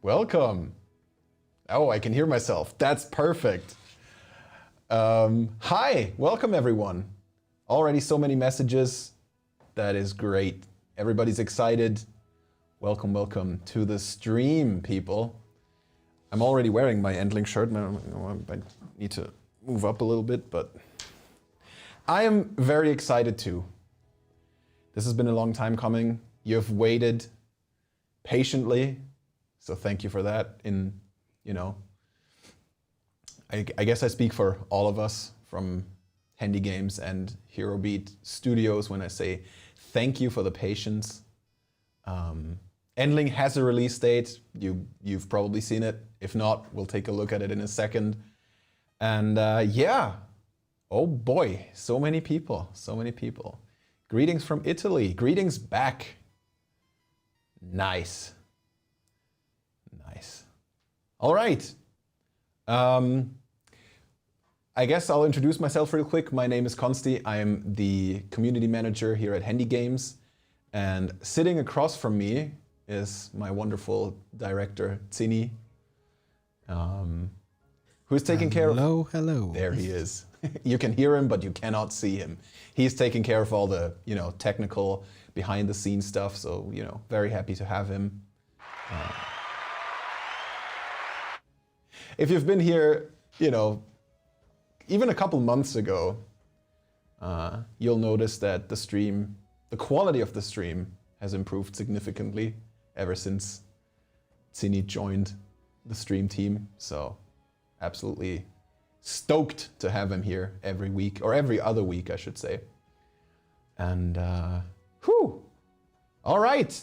Welcome. Oh, I can hear myself. That's perfect. Hi, welcome everyone. Already so many messages. That is great. Everybody's excited. Welcome, welcome to the stream, people. I'm already wearing my Endling shirt. I need to move up a little bit, but I am very excited too. This has been a long time coming. You've waited patiently, so thank you for that. I guess I speak for all of us from HandyGames and HeroBeat Studios when I say thank you for the patience. Endling has a release date. You've probably seen it. If not, we'll take a look at it in a second. And yeah, oh boy, so many people, so many people. Greetings from Italy. Greetings back. Nice. Nice. All right. I guess I'll introduce myself real quick. My name is Konsti. I am the community manager here at HandyGames. And sitting across from me is my wonderful director, Zini, who's taking care of... Hello. There he is. You can hear him, but you cannot see him. He's taking care of all the, technical behind the scenes stuff. So, very happy to have him. If you've been here, even a couple months ago, you'll notice that the quality of the stream has improved significantly ever since Zini joined the stream team. So absolutely stoked to have him here every week, or every other week, I should say. And whew, all right.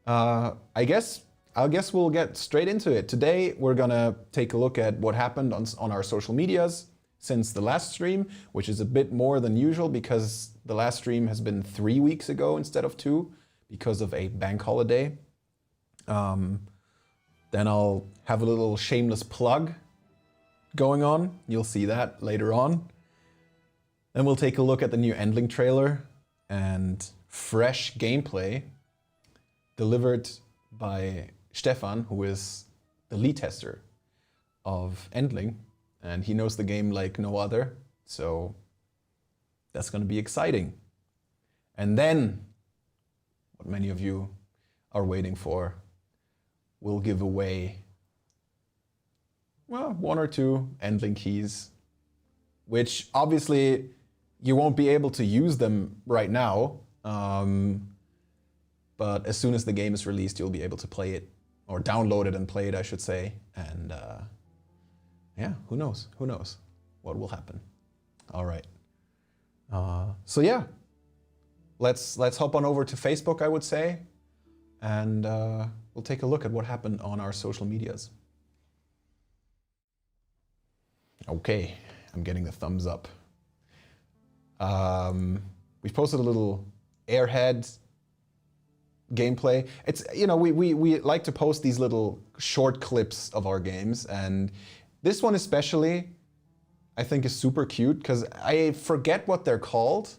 I guess we'll get straight into it. Today, we're gonna take a look at what happened on our social medias since the last stream, which is a bit more than usual because the last stream has been 3 weeks ago instead of 2 because of a bank holiday. Then I'll have a little shameless plug going on. You'll see that later on. Then we'll take a look at the new Endling trailer and fresh gameplay delivered by Stefan, who is the lead tester of Endling, and he knows the game like no other, so that's going to be exciting. And then, what many of you are waiting for, we'll give away, well, 1 or 2 Endling keys, which obviously you won't be able to use them right now, but as soon as the game is released, you'll be able to play it, or download it and play it, I should say. And yeah, who knows what will happen. All right. So yeah, let's hop on over to Facebook, I would say, and we'll take a look at what happened on our social medias. Okay, I'm getting the thumbs up. We've posted a little Airhead gameplay. It's, we like to post these little short clips of our games, and this one especially I think is super cute because I forget what they're called.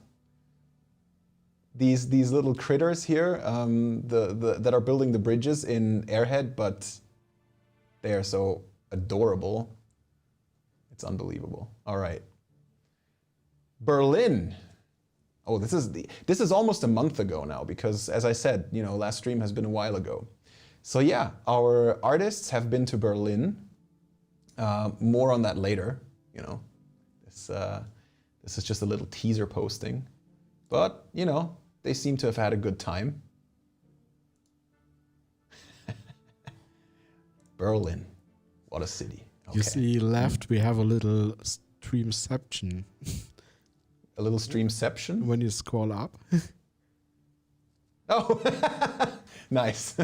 These little critters here that are building the bridges in Airhead, but they are so adorable. It's unbelievable. All right. Berlin. Oh, this is almost a month ago now because, as I said, last stream has been a while ago. So yeah, our artists have been to Berlin. More on that later. This is just a little teaser posting, but they seem to have had a good time. Berlin, what a city. Okay. You see left, we have a little streamception. A little streamception? When you scroll up. Oh, nice.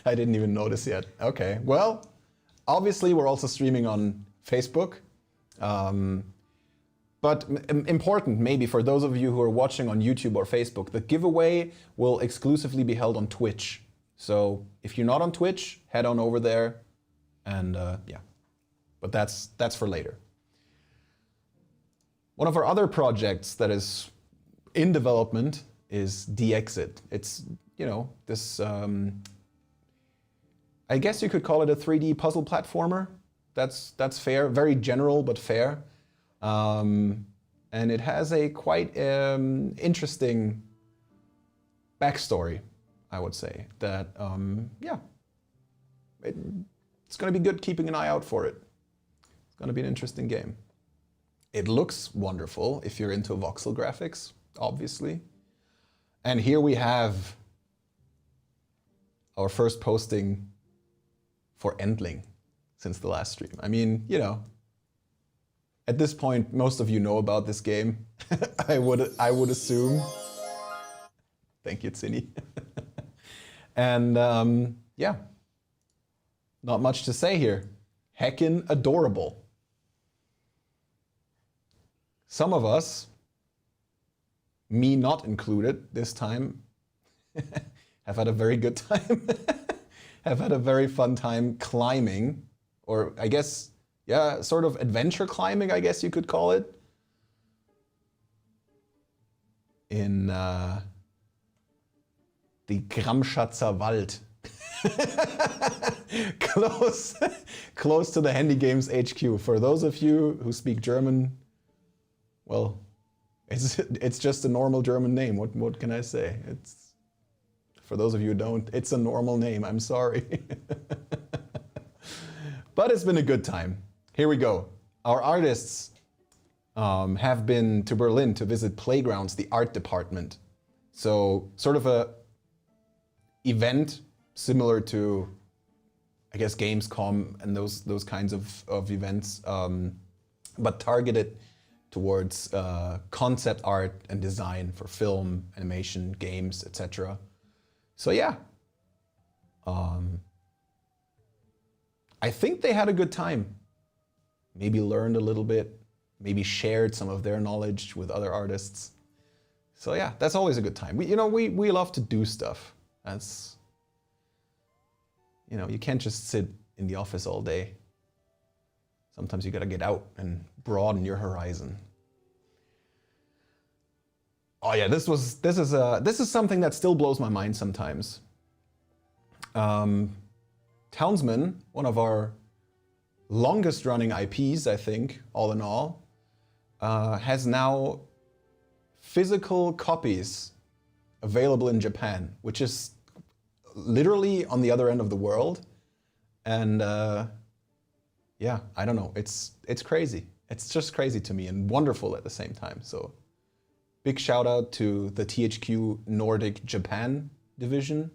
I didn't even notice yet. Okay, well, obviously we're also streaming on Facebook. But important maybe for those of you who are watching on YouTube or Facebook, the giveaway will exclusively be held on Twitch. So if you're not on Twitch, head on over there and yeah, but that's for later. One of our other projects that is in development is The Exit. It's, this I guess you could call it a 3D puzzle platformer. That's fair, very general but fair. And it has a quite interesting backstory, I would say. That, yeah, it's going to be good keeping an eye out for it. It's going to be an interesting game. It looks wonderful if you're into voxel graphics, obviously. And here we have our first posting for Endling since the last stream. I mean, you know, at this point, most of you know about this game. I would assume. Thank you, Tsini. And yeah, not much to say here. Heckin' adorable. Some of us, me not included this time, have had a very good time. Have had a very fun time climbing, or I guess, yeah, sort of adventure climbing, I guess you could call it. In the Gramschatzer Wald. close to the HandyGames HQ. For those of you who speak German, well, it's just a normal German name. What can I say? It's, for those of you who don't, it's a normal name. I'm sorry. But it's been a good time. Here we go. Our artists have been to Berlin to visit Playgrounds, the art department. So sort of a event similar to, I guess, Gamescom and those kinds of events, but targeted towards concept art and design for film, animation, games, etc. So yeah, I think they had a good time. Maybe learned a little bit, maybe shared some of their knowledge with other artists. So yeah, that's always a good time. We love to do stuff. That's, you know, you can't just sit in the office all day. Sometimes you gotta get out and broaden your horizon. Oh yeah, this is something that still blows my mind sometimes. Townsman, one of our longest running IPs, I think, all in all, has now physical copies available in Japan, which is literally on the other end of the world. And yeah, I don't know, it's crazy. It's just crazy to me and wonderful at the same time. So big shout out to the THQ Nordic Japan division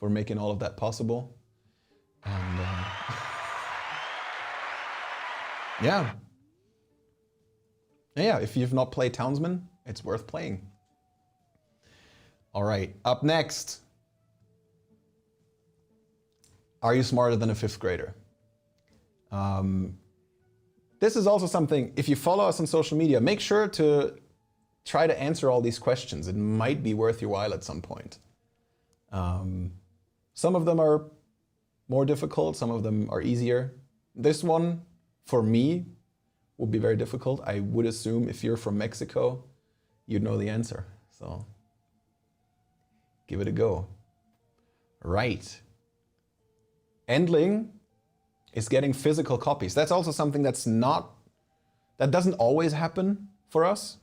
for making all of that possible. And yeah. Yeah, if you've not played Townsman, it's worth playing. All right, up next. Are you smarter than a fifth grader? This is also something, if you follow us on social media, make sure to try to answer all these questions. It might be worth your while at some point. Some of them are more difficult, some of them are easier. This one, for me, would be very difficult. I would assume if you're from Mexico, you'd know the answer. So give it a go. Right. Endling is getting physical copies. That's also something that doesn't always happen for us.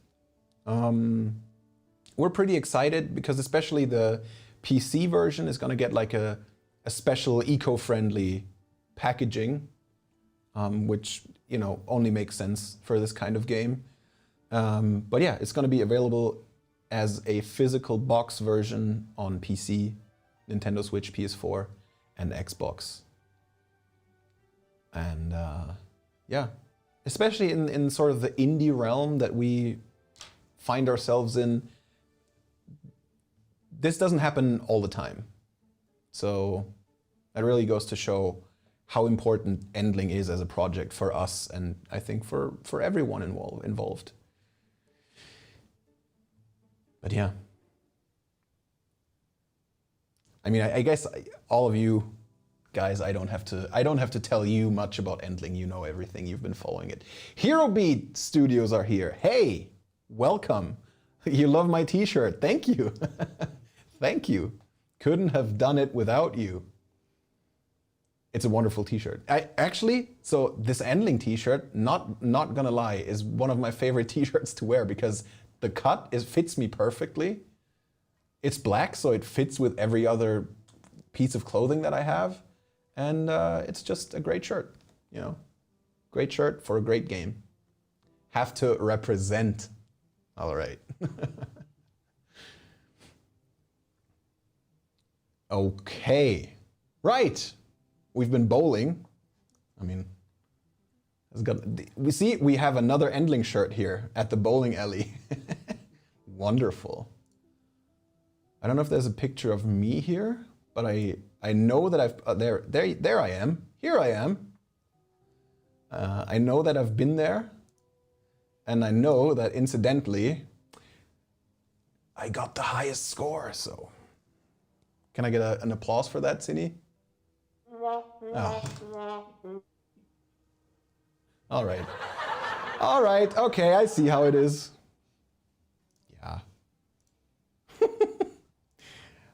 We're pretty excited because especially the PC version is gonna get like a special eco-friendly packaging, which, you know, only makes sense for this kind of game. But yeah, it's gonna be available as a physical box version on PC, Nintendo Switch, PS4, and Xbox. And yeah, especially in sort of the indie realm that we find ourselves in, this doesn't happen all the time. So that really goes to show how important Endling is as a project for us, and I think for everyone involved. But yeah. I mean, I guess all of you guys, I don't have to tell you much about Endling. You know everything. You've been following it. Hero Beat Studios are here. Hey, welcome. You love my t-shirt. Thank you. Thank you. Couldn't have done it without you. It's a wonderful t-shirt. So this Endling t-shirt, not gonna lie, is one of my favorite t-shirts to wear because the cut fits me perfectly. It's black, so it fits with every other piece of clothing that I have. And it's just a great shirt, you know. Great shirt for a great game. Have to represent. All right. Okay. Right. We've been bowling. I mean, we have another Endling shirt here at the bowling alley. Wonderful. I don't know if there's a picture of me here, but I know that I've there I am. Here I am. I know that I've been there, and I know that incidentally, I got the highest score. So, can I get an applause for that, Cine? Oh. All right. All right. Okay, I see how it is. Yeah.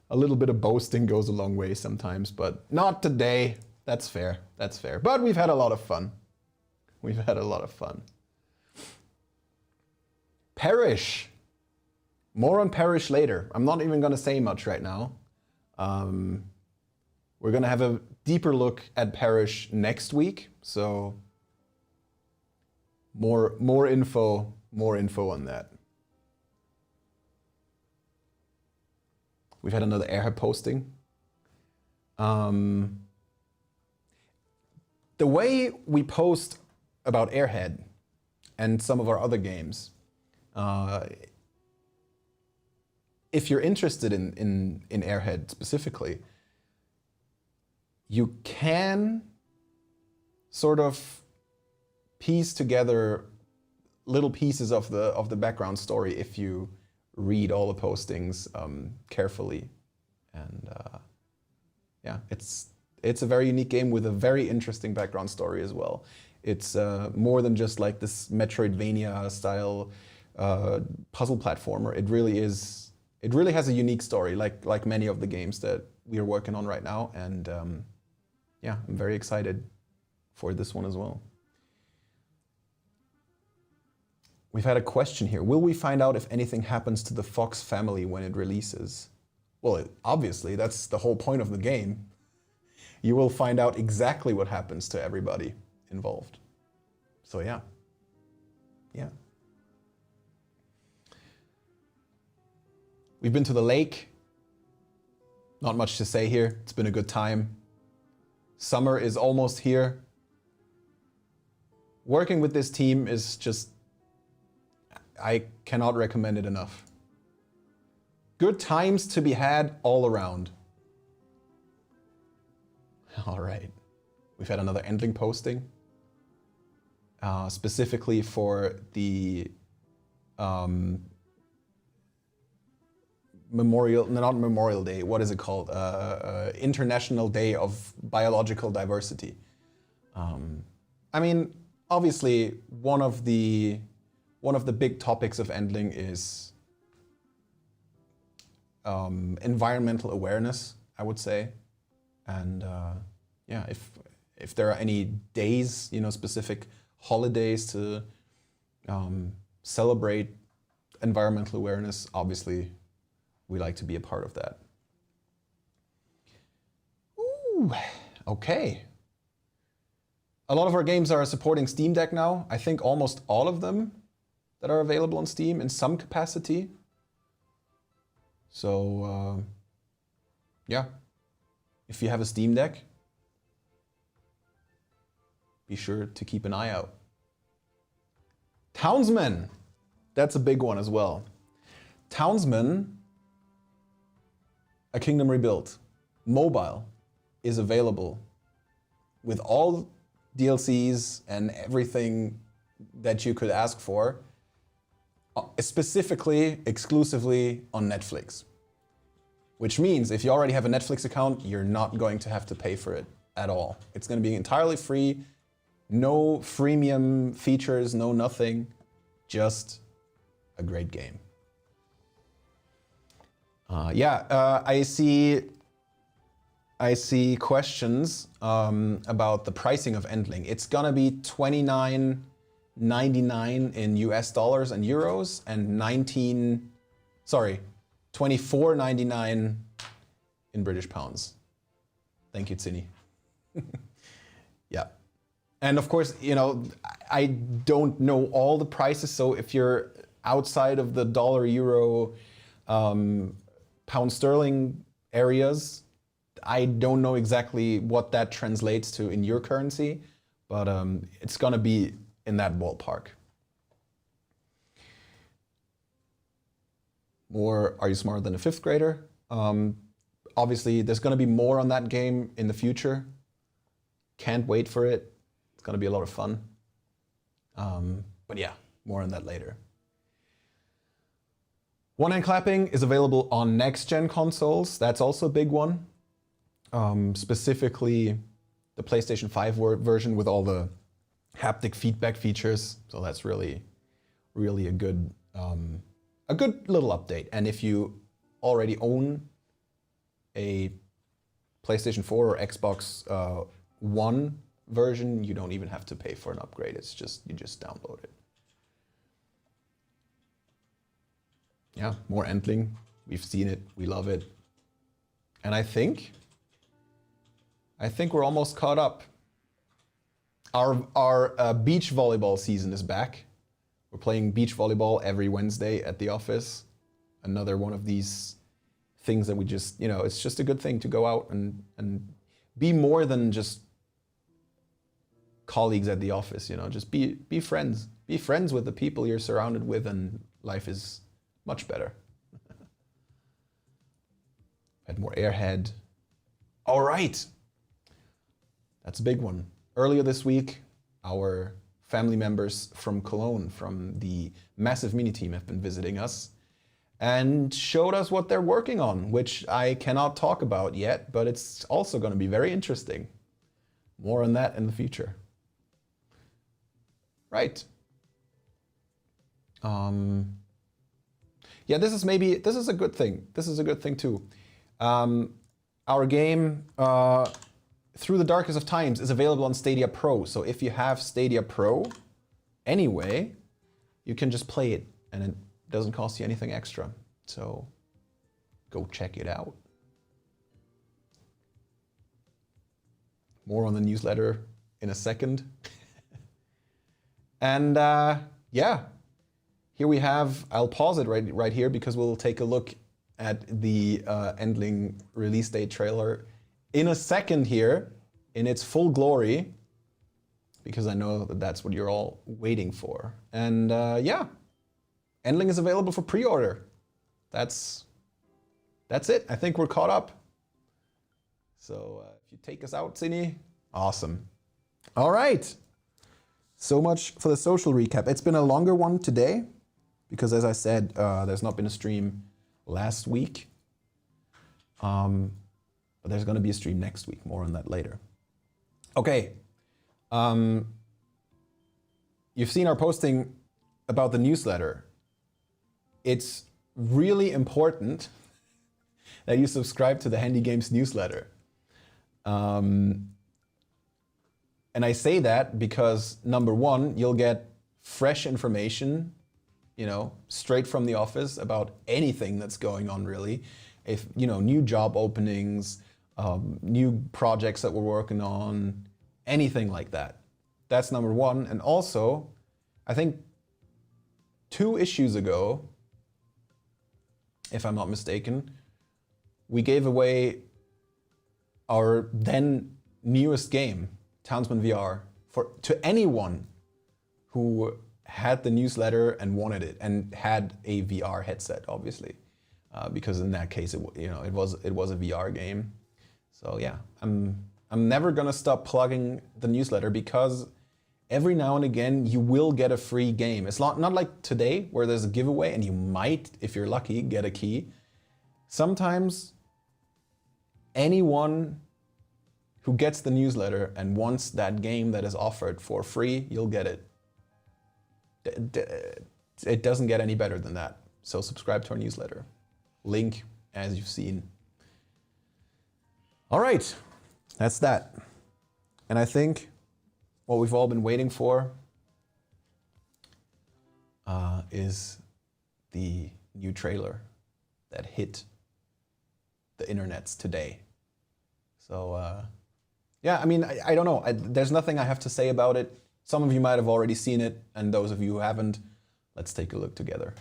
A little bit of boasting goes a long way sometimes, but not today. That's fair. That's fair. But we've had a lot of fun. We've had a lot of fun. Parish. More on Parish later. I'm not even going to say much right now. We're going to have a deeper look at Parish next week. So more info on that. We've had another Airhead posting. The way we post about Airhead and some of our other games, if you're interested in Airhead specifically, you can sort of piece together little pieces of the background story if you read all the postings carefully. And yeah, it's a very unique game with a very interesting background story as well. It's more than just like this Metroidvania style puzzle platformer. It really is. It really has a unique story, like many of the games that we are working on right now. And yeah, I'm very excited for this one as well. We've had a question here. Will we find out if anything happens to the Fox family when it releases? Well, obviously, that's the whole point of the game. You will find out exactly what happens to everybody involved. So yeah. Yeah. We've been to the lake. Not much to say here. It's been a good time. Summer is almost here. Working with this team is just, I cannot recommend it enough. Good times to be had all around. All right. We've had another Endling posting, specifically for the not Memorial Day, what is it called? International Day of Biological Diversity. I mean, obviously, one of the big topics of Endling is environmental awareness, I would say. And yeah, if there are any days, you know, specific holidays to celebrate environmental awareness, obviously we like to be a part of that. Ooh, okay. A lot of our games are supporting Steam Deck now. I think almost all of them that are available on Steam in some capacity. So yeah, if you have a Steam Deck, be sure to keep an eye out. Townsman, that's a big one as well. Townsman, A Kingdom Rebuilt, mobile, is available with all DLCs and everything that you could ask for, specifically, exclusively on Netflix. Which means if you already have a Netflix account, you're not going to have to pay for it at all. It's going to be entirely free, no freemium features, no nothing, just a great game. Yeah, I see I see questions about the pricing of Endling. It's gonna be $29.99 in US dollars and euros, and $24.99 in British pounds. Thank you, Zinni. Yeah. And of course, you know, I don't know all the prices, so if you're outside of the dollar, euro, pound sterling areas, I don't know exactly what that translates to in your currency, but it's gonna be in that ballpark. More, are you smarter than a fifth grader? Obviously, there's gonna be more on that game in the future. Can't wait for it. It's gonna be a lot of fun. But yeah, more on that later. One-hand clapping is available on next-gen consoles. That's also a big one. Specifically, the PlayStation 5 version with all the haptic feedback features. So that's really, really a good little update. And if you already own a PlayStation 4 or Xbox One version, you don't even have to pay for an upgrade. It's just, you just download it. Yeah, more Endling. We've seen it, we love it. And I think we're almost caught up. Our beach volleyball season is back. We're playing beach volleyball every Wednesday at the office. Another one of these things that we just, you know, it's just a good thing to go out and be more than just colleagues at the office, you know, just be friends. Be friends with the people you're surrounded with, and life is much better. Had more airhead. All right. That's a big one. Earlier this week, our family members from Cologne, from the massive mini team, have been visiting us and showed us what they're working on, which I cannot talk about yet, but it's also going to be very interesting. More on that in the future. Right. Yeah, this is a good thing. This is a good thing too. Our game, Through the Darkest of Times, is available on Stadia Pro. So if you have Stadia Pro anyway, you can just play it and it doesn't cost you anything extra. So go check it out. More on the newsletter in a second. And yeah, here we have, I'll pause it right here because we'll take a look at the Endling release date trailer in a second here, in its full glory, because I know that that's what you're all waiting for. And yeah, Endling is available for pre-order. That's it. I think we're caught up. So if you take us out, Zinni, awesome. All right. So much for the social recap. It's been a longer one today, because as I said, there's not been a stream last week. But there's going to be a stream next week. More on that later. Okay. You've seen our posting about the newsletter. It's really important that you subscribe to the HandyGames newsletter. And I say that because, number one, you'll get fresh information, you know, straight from the office about anything that's going on, really. If, you know, new job openings, new projects that we're working on, anything like that. That's number one. And also, I think 2 issues ago, if I'm not mistaken, we gave away our then newest game, Townsman VR, to anyone who had the newsletter and wanted it and had a VR headset, obviously, because in that case, it was a VR game. So yeah, I'm never gonna stop plugging the newsletter, because every now and again you will get a free game. It's not like today where there's a giveaway and you might, if you're lucky, get a key. Sometimes anyone who gets the newsletter and wants that game that is offered for free, you'll get it. It doesn't get any better than that. So subscribe to our newsletter. Link, as you've seen. All right, that's that. And I think what we've all been waiting for is the new trailer that hit the internets today. So yeah, I mean, I don't know. There's nothing I have to say about it. Some of you might have already seen it, and those of you who haven't, let's take a look together.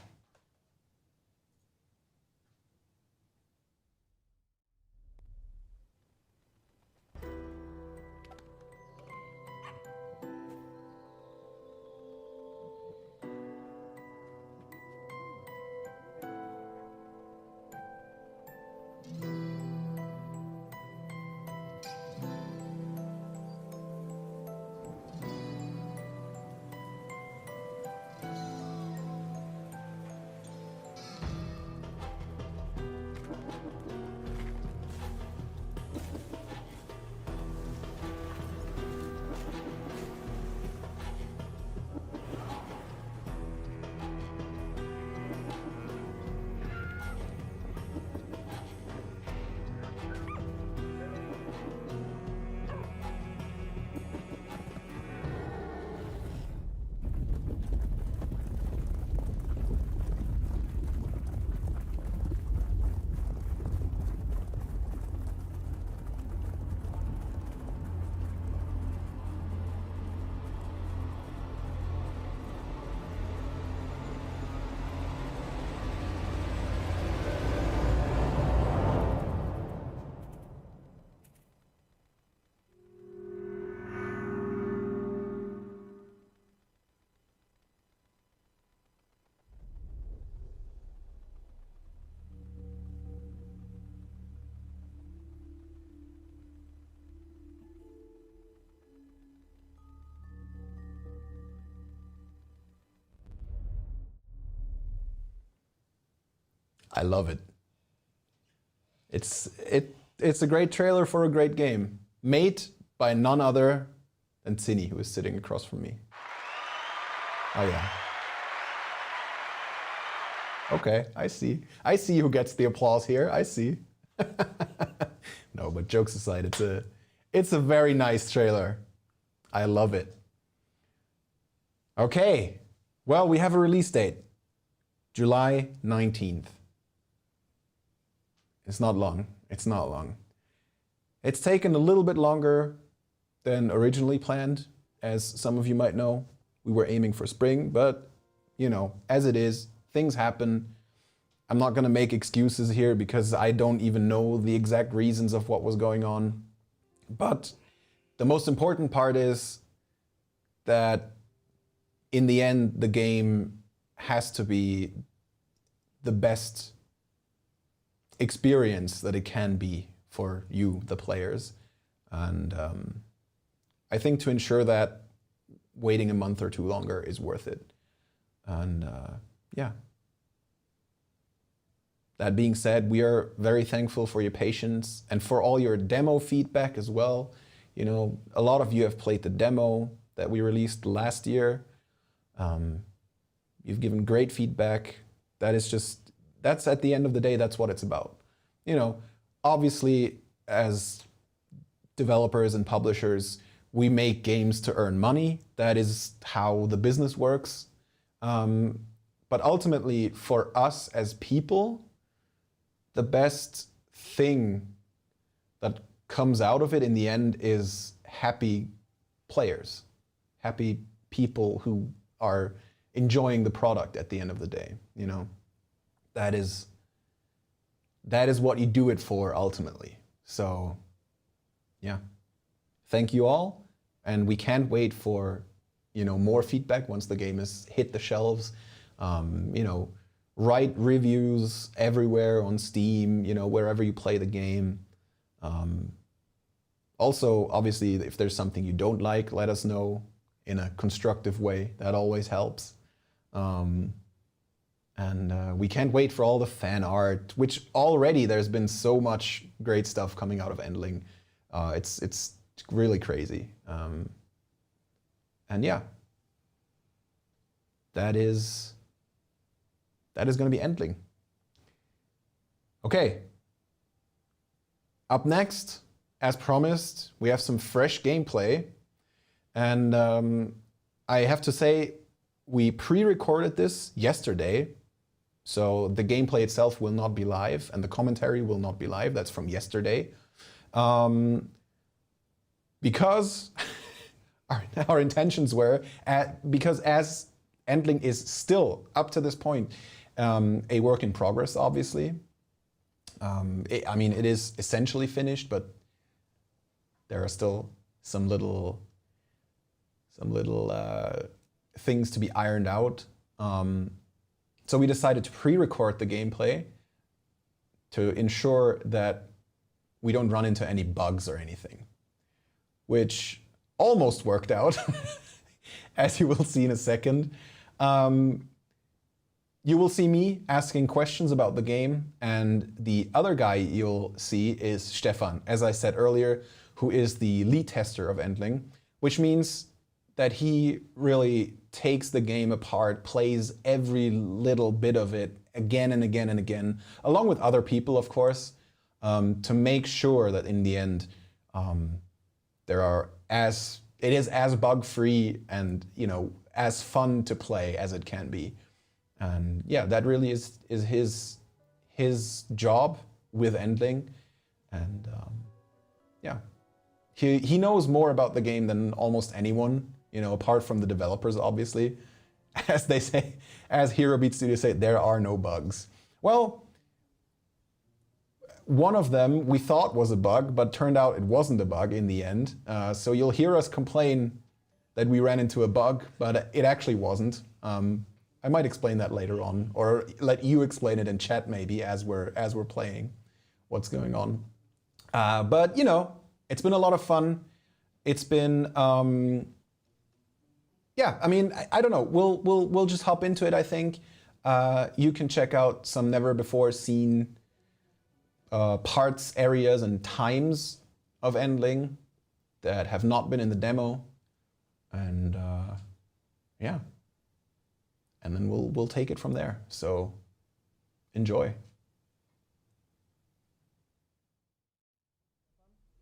I love it. It's a great trailer for a great game, made by none other than Zinni, who is sitting across from me. Oh yeah. Okay, I see. I see who gets the applause here. I see. No, but jokes aside, it's a very nice trailer. I love it. Okay, well, we have a release date, July 19th. It's not long. It's not long. It's taken a little bit longer than originally planned, as some of you might know. We were aiming for spring, but you know, as it is, things happen. I'm not gonna make excuses here because I don't even know the exact reasons of what was going on. But the most important part is that in the end, the game has to be the best experience that it can be for you, the players. And I think to ensure that, waiting a month or two longer is worth it. And yeah. That being said, we are very thankful for your patience and for all your demo feedback as well. You know, a lot of you have played the demo that we released last year. You've given great feedback. That's at the end of the day, that's what it's about. You know, obviously, as developers and publishers, we make games to earn money. That is how the business works. But ultimately, for us as people, the best thing that comes out of it in the end is happy players, happy people who are enjoying the product at the end of the day. You know, that is what you do it for ultimately. So yeah, thank you all, and we can't wait for, you know, more feedback once the game has hit the shelves. You know, write reviews everywhere on Steam, you know, wherever you play the game. Also, obviously, if there's something you don't like, let us know in a constructive way. That always helps. And we can't wait for all the fan art, which already there's been so much great stuff coming out of Endling. It's really crazy. And yeah, that is going to be Endling. Okay. Up next, as promised, we have some fresh gameplay. And I have to say, we pre-recorded this yesterday. So the gameplay itself will not be live and the commentary will not be live. That's from yesterday. Because our intentions were, because as Endling is still, up to this point, a work in progress, obviously. I mean, it is essentially finished, but there are still some little things to be ironed out. So we decided to pre-record the gameplay to ensure that we don't run into any bugs or anything, which almost worked out, as you will see in a second. You will see me asking questions about the game, and the other guy you'll see is Stefan, as I said earlier, who is the lead tester of Endling, which means that he really takes the game apart, plays every little bit of it again and again and again, along with other people, of course, to make sure that in the end it is as bug-free and as fun to play as it can be. And yeah, that really is his job with Endling, and yeah, he knows more about the game than almost anyone, apart from the developers, obviously. As they say, as Hero Beat Studios say, there are no bugs. Well, one of them we thought was a bug, but turned out it wasn't a bug in the end. So you'll hear us complain that we ran into a bug, but it actually wasn't. I might explain that later on, or let you explain it in chat maybe as we're playing what's going on. But it's been a lot of fun. It's been yeah. I mean, I don't know. We'll just hop into it. I think you can check out some never before seen parts, areas, and times of Endling that have not been in the demo, and yeah. And then we'll take it from there. So enjoy.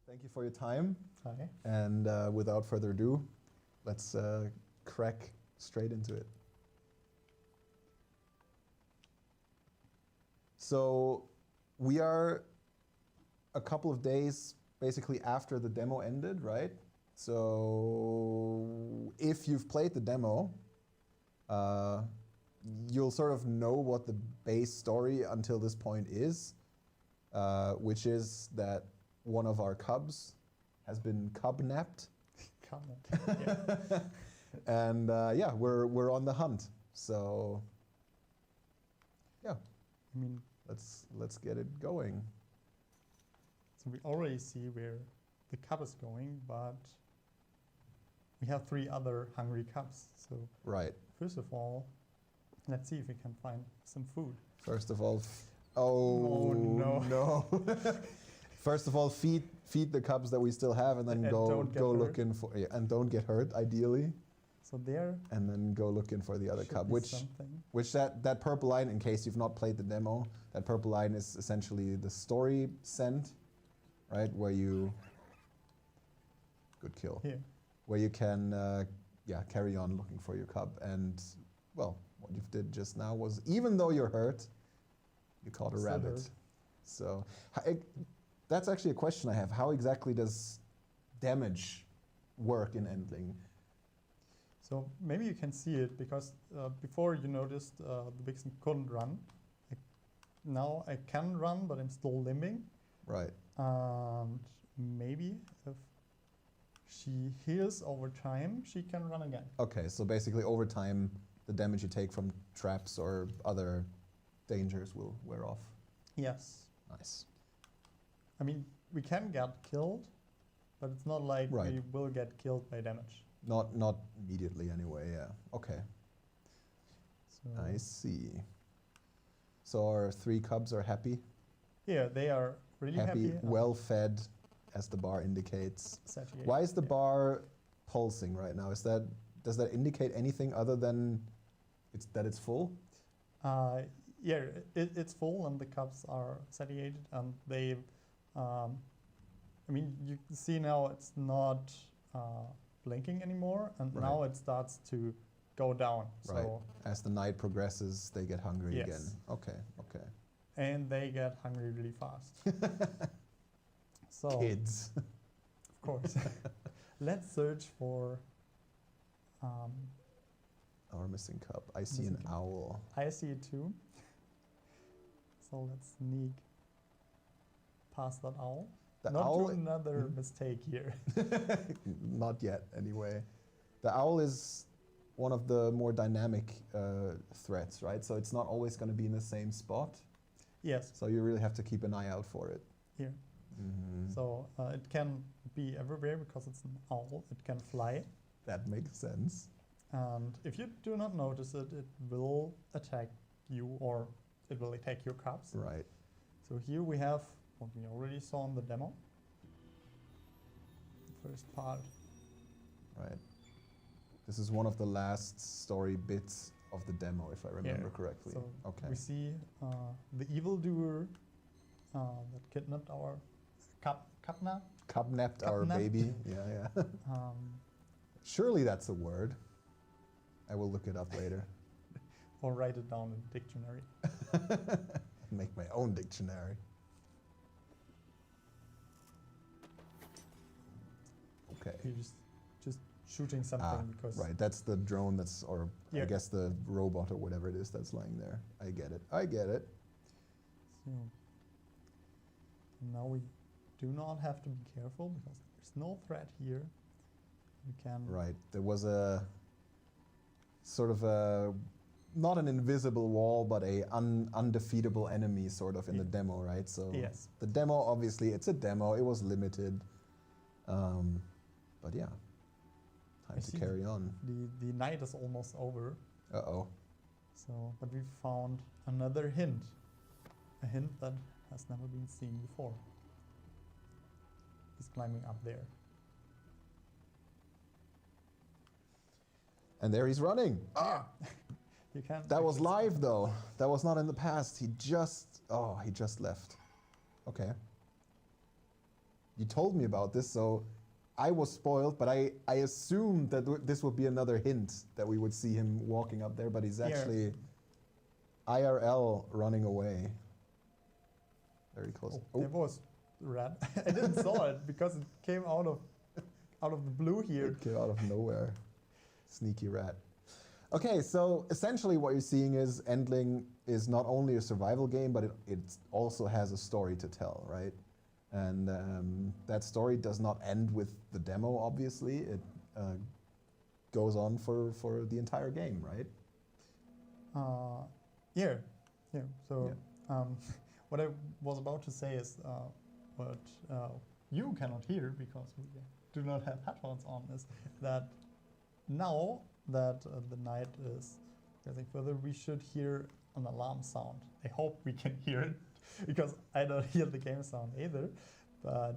Thank you for your time. Hi. And without further ado, let's crack straight into it. So we are a couple of days basically after the demo ended, right? So if you've played the demo, you'll sort of know what the base story until this point is, which is that one of our cubs has been cub-napped. Yeah. And yeah, we're on the hunt. So yeah, I mean, let's get it going. so we already see where the cub is going, but we have 3 other hungry cubs. So Right. first of all, let's see if we can find some food. First of all, Oh, no. no. First of all, feed the cubs that we still have, and then And go don't get looking for, yeah, and don't get hurt ideally, So there and then go looking for the other should cub, be which something. that purple line, in case you've not played the demo, that purple line is essentially the story scent, right? Where you, good kill, Here. where you can yeah, carry on looking for your cub. And well, what you did just now was, even though you're hurt, you caught a Still rabbit. hurt. So that's actually a question I have. How exactly does damage work in Endling? So maybe you can see it because before you noticed the vixen couldn't run. Now I can run, but I'm still limping. Right. And maybe if she heals over time, she can run again. Okay, so basically over time, the damage you take from traps or other dangers will wear off. Yes. Nice. I mean, we can get killed, but it's not like Right. we will get killed by damage. Not immediately anyway, yeah. Okay, So I see. So our 3 cubs are happy? yeah, they are really happy. and well fed, as the bar indicates. satiated. Why is the Yeah. bar pulsing right now? Does that indicate anything other than that it's full? Yeah, it's full and the cups are satiated and they I mean, you can see now it's not blinking anymore, and Right. now it starts to go down. Right. So, As the night progresses, they get hungry Yes. again. Okay. Okay. and they get hungry really fast. So, Kids. of course, let's search for. Our missing cup. I see an Missing cup. owl. I see it too. So let's sneak past that owl. The Not owl. do another Mhm. mistake here. Not yet, anyway. The owl is one of the more dynamic threats, right? So it's not always going to be in the same spot. Yes, So you really have to keep an eye out for it. here. Mhm. So it can be everywhere because it's an owl. It can fly. That makes sense. And if you do not notice it, it will attack you, or it will attack your cups. Right. So here we have what we already saw in the demo. The first part. Right. This is one of the last story bits of the demo, if I remember correctly. So Okay. we see the evildoer that kidnapped our cupnap. Cubnapped our Cubnapped. baby. Yeah, yeah. Surely that's a word. I will look it up later. Or write it down in the dictionary. Make my own dictionary. Okay. You're just shooting something because Right, that's the drone that's, or I Yeah. guess the robot or whatever it is that's lying there. I get it. I get it. So now we do not have to be careful because there's no threat here. We can Right. There was a sort of a, not an invisible wall, but a undefeatable enemy sort of in the Yeah. demo, right? So Yes. the demo, obviously, it's a demo. It was limited. But yeah, I time to see. carry on. the night is almost over. Uh-oh. So, but we found another hint, a hint that has never been seen before. He's climbing up there. And there he's running. Ah! You can't. That was actually see live though. That was not in the past. He just left. Okay. You told me about this, so I was spoiled, but I assumed that this would be another hint that we would see him walking up there, but he's Here. actually IRL running away. Very close. Oh, there was rat. I didn't saw it because it came out of the blue here. It came out of nowhere. Sneaky rat. Okay, so essentially what you're seeing is Endling is not only a survival game, but it also has a story to tell, right? And that story does not end with the demo, obviously. It goes on for the entire game, right? Yeah. So, what I was about to say is what you cannot hear because we do not have headphones on is that now that the night is getting further, we should hear an alarm sound. I hope we can hear it because I don't hear the game sound either. But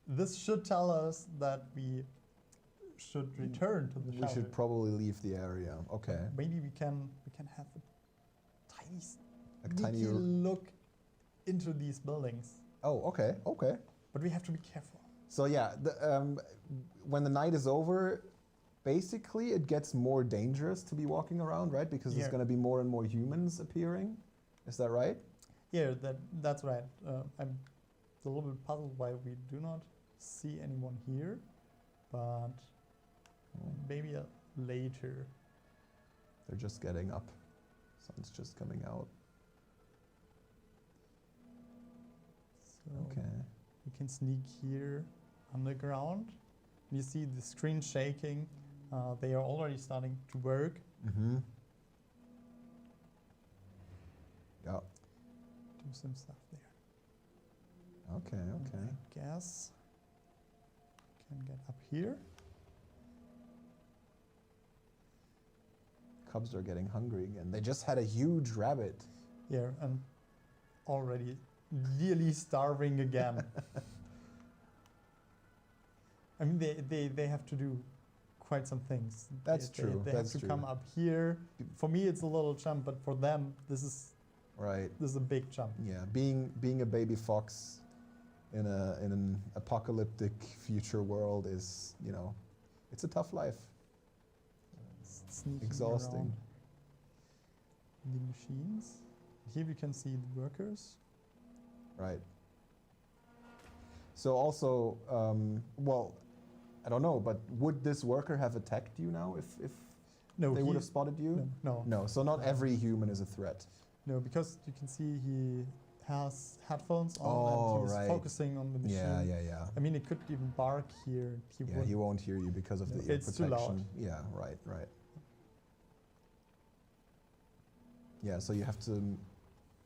this should tell us that we should return to the We shelter. should probably leave the area. Okay. Maybe we can have a tiny A sneaky tiny. look into these buildings, Oh, okay, okay. but we have to be careful. So yeah, when the night is over, basically it gets more dangerous to be walking around, right? Because there's Yeah. going to be more and more humans appearing. Is that right? Yeah, that's right. I'm a little bit puzzled why we do not see anyone here, but maybe later. They're just getting up. Sun's just coming out. So Okay. we can sneak here underground. You see the screen shaking. They are already starting to work. Mm-hmm. Yeah. Do some stuff there. Okay, okay. I guess can get up here. Cubs are getting hungry again. They just had a huge rabbit. Yeah, and already nearly starving again. I mean, they have to do quite some things. That's They- true, They that's have to true. come up here. For me, it's a little jump, but for them, this is Right. a big jump. Yeah. Being a baby fox, in an apocalyptic future world is, you know, it's a tough life. Sneaking Exhausting. around the machines. Here we can see the workers. Right. So also, well, I don't know, but would this worker have attacked you now if No, they would have spotted you? No. No, so not every human is a threat. No, because you can see he has headphones on Oh, and he's right. focusing on the machine. Yeah. I mean, it could even bark here. Yeah, he won't hear you because of No, the ear it's too protection. loud. Yeah, right. Yeah, so you have to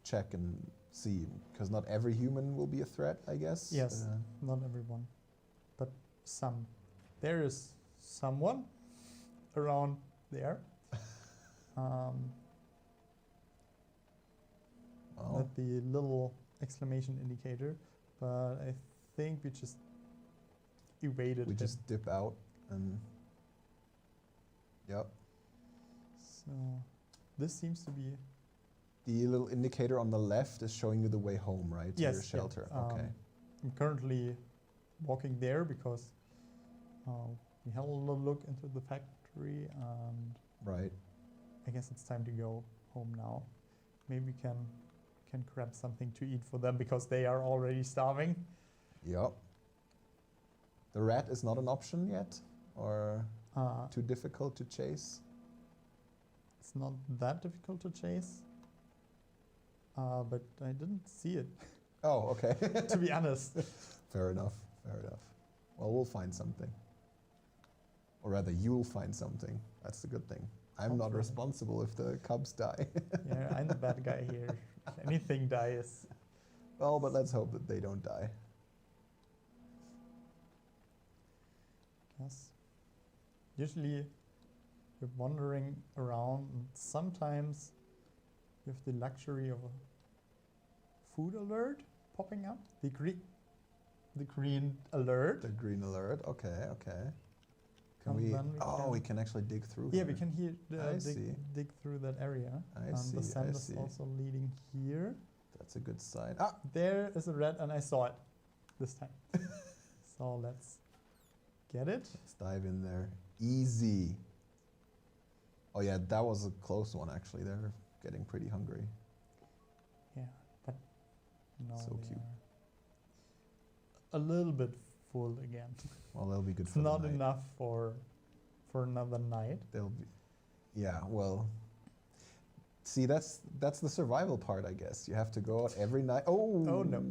check and see, because not every human will be a threat, I guess. Yes, not everyone, but some. There is someone around there. Well, At the little exclamation indicator, but I think we just evaded we him. just dip out and. Yep. So this seems to be The little indicator on the left is showing you the way home, right? To yes, your shelter. yeah. Okay. I'm currently walking there because we had a little look into the factory, and Right. I guess it's time to go home now. Maybe we can grab something to eat for them because they are already starving. Yep. The rat is not an option yet, or too difficult to chase. It's not that difficult to chase, but I didn't see it, Oh, okay. to be honest. Fair enough. Well, we'll find something. Or rather, you'll find something. That's the good thing. I'm not Hopefully. responsible if the cubs die. Yeah, I'm the bad guy here. If anything dies. Well, but let's hope that they don't die. Yes. Usually you're wandering around, and sometimes you have the luxury of a food alert popping up. The green alert. The green alert. Okay. Can And we? then we Oh, can- we can actually dig through. Yeah, here. we can I see. dig through that area. I and see, the sand I is see. also leading here. That's a good sign. Ah, There is a red, and I saw it this time. So let's get it. let's dive in there. Easy. Oh yeah, that was a close one actually. They're getting pretty hungry. Yeah, but no, So they cute. are a little bit full again. Well, they'll be good It's for the not night. enough for another night. They'll be. Yeah. Well. See, that's the survival part, I guess. You have to go out every night. Oh. Oh no.